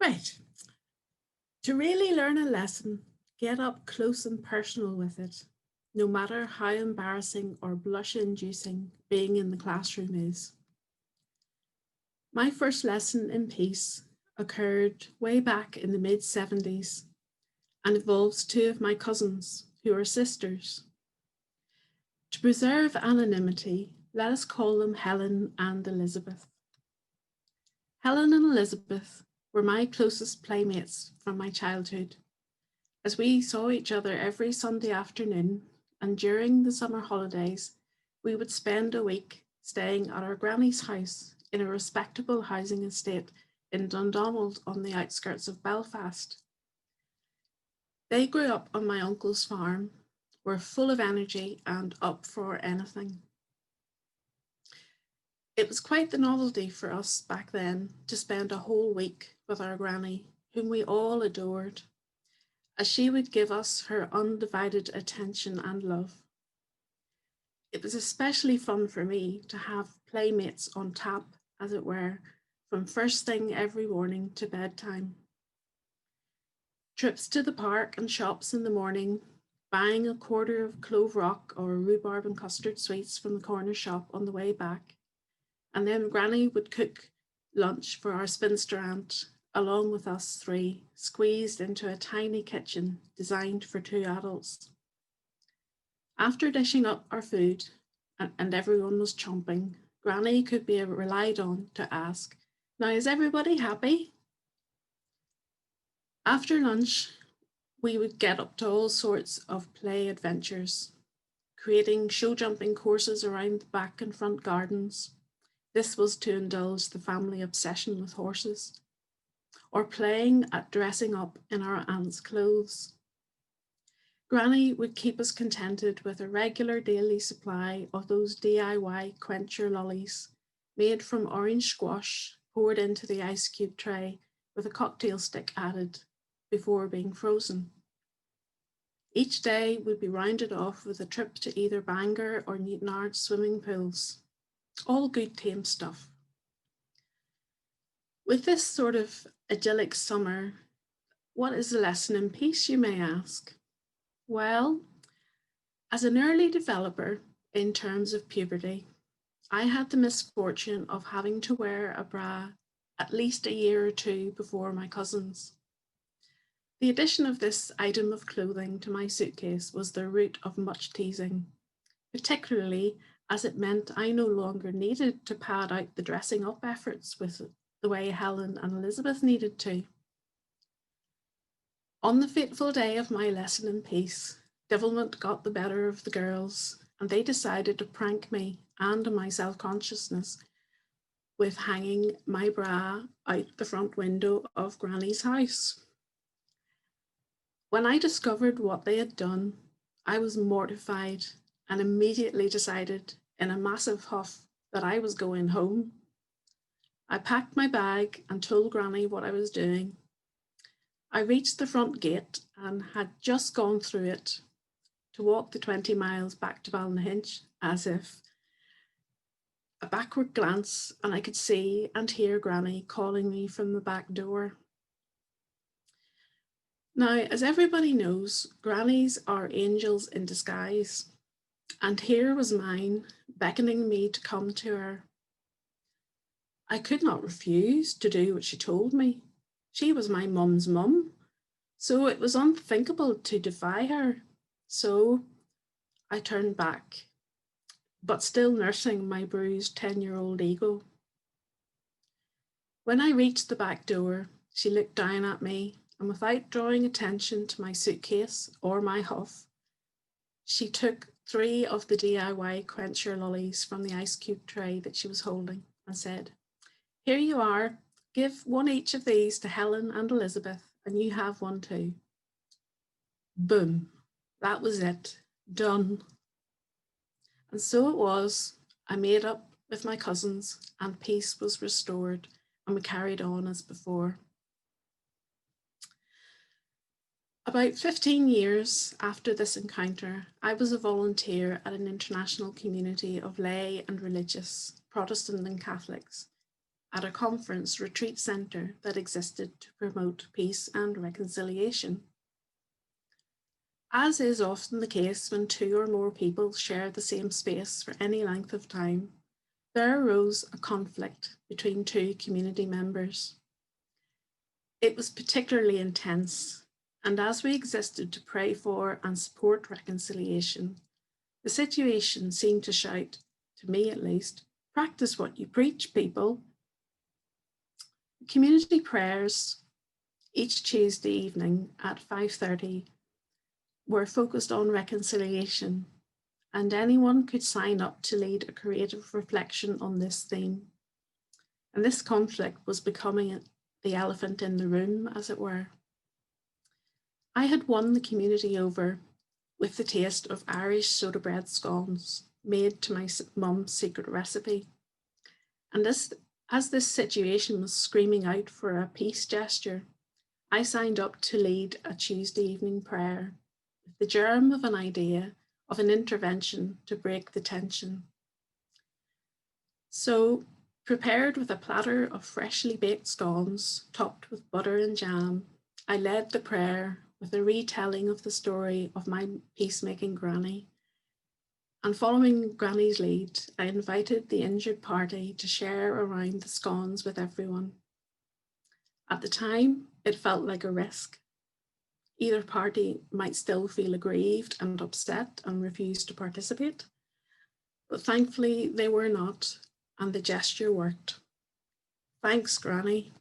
Right. To really learn a lesson, get up close and personal with it, no matter how embarrassing or blush inducing being in the classroom is. My first lesson in peace occurred way back in the mid 70s and involves two of my cousins who are sisters. To preserve anonymity, let us call them Helen and Elizabeth. Helen and Elizabeth were my closest playmates from my childhood, as we saw each other every Sunday afternoon, and during the summer holidays, we would spend a week staying at our granny's house in a respectable housing estate in Dundonald on the outskirts of Belfast. They grew up on my uncle's farm, were full of energy and up for anything. It was quite the novelty for us back then to spend a whole week with our granny, whom we all adored, as she would give us her undivided attention and love. It was especially fun for me to have playmates on tap, as it were, from first thing every morning to bedtime. Trips to the park and shops in the morning, buying a quarter of clove rock or rhubarb and custard sweets from the corner shop on the way back, and then Granny would cook lunch for our spinster aunt, along with us three, squeezed into a tiny kitchen designed for two adults. After dishing up our food, and everyone was chomping, Granny could be relied on to ask, "Now, is everybody happy?" After lunch, we would get up to all sorts of play adventures, creating show jumping courses around the back and front gardens. This was to indulge the family obsession with horses, or playing at dressing up in our aunt's clothes. Granny would keep us contented with a regular daily supply of those DIY quencher lollies made from orange squash poured into the ice cube tray with a cocktail stick added before being frozen. Each day would be rounded off with a trip to either Bangor or Newtonard swimming pools. All good tame stuff. With this sort of idyllic summer, what is the lesson in peace, you may ask? Well, as an early developer in terms of puberty, I had the misfortune of having to wear a bra at least a year or two before my cousins. The addition of this item of clothing to my suitcase was the root of much teasing, particularly as it meant I no longer needed to pad out the dressing up efforts with the way Helen and Elizabeth needed to. On the fateful day of my lesson in peace, devilment got the better of the girls, and they decided to prank me and my self-consciousness with hanging my bra out the front window of Granny's house. When I discovered what they had done, I was mortified and immediately decided in a massive huff that I was going home. I packed my bag and told Granny what I was doing. I reached the front gate and had just gone through it to walk the 20 miles back to Ballynahinch, as if a backward glance and I could see and hear Granny calling me from the back door. Now, as everybody knows, grannies are angels in disguise, and here was mine beckoning me to come to her. I could not refuse to do what she told me. She was my mum's mum, so it was unthinkable to defy her. So I turned back, but still nursing my bruised 10-year-old ego. When I reached the back door, she looked down at me, and without drawing attention to my suitcase or my huff, she took 3 of the DIY quencher lollies from the ice cube tray that she was holding and said, "Here you are, give 1 each of these to Helen and Elizabeth, and you have 1 too." Boom, that was it, done. And so it was. I made up with my cousins and peace was restored, and we carried on as before. About 15 years after this encounter, I was a volunteer at an international community of lay and religious, Protestant and Catholics, at a conference retreat centre that existed to promote peace and reconciliation. As is often the case when two or more people share the same space for any length of time, there arose a conflict between two community members. It was particularly intense, and as we existed to pray for and support reconciliation, the situation seemed to shout, to me at least, practice what you preach, people. Community prayers each Tuesday evening at 5:30 were focused on reconciliation, and anyone could sign up to lead a creative reflection on this theme. And this conflict was becoming the elephant in the room, as it were. I had won the community over with the taste of Irish soda bread scones made to my mum's secret recipe. And as this situation was screaming out for a peace gesture, I signed up to lead a Tuesday evening prayer with the germ of an idea of an intervention to break the tension. So, prepared with a platter of freshly baked scones topped with butter and jam, I led the prayer with a retelling of the story of my peacemaking granny. And following Granny's lead, I invited the injured party to share around the scones with everyone. At the time, it felt like a risk. Either party might still feel aggrieved and upset and refuse to participate. But thankfully, they were not, and the gesture worked. Thanks, Granny.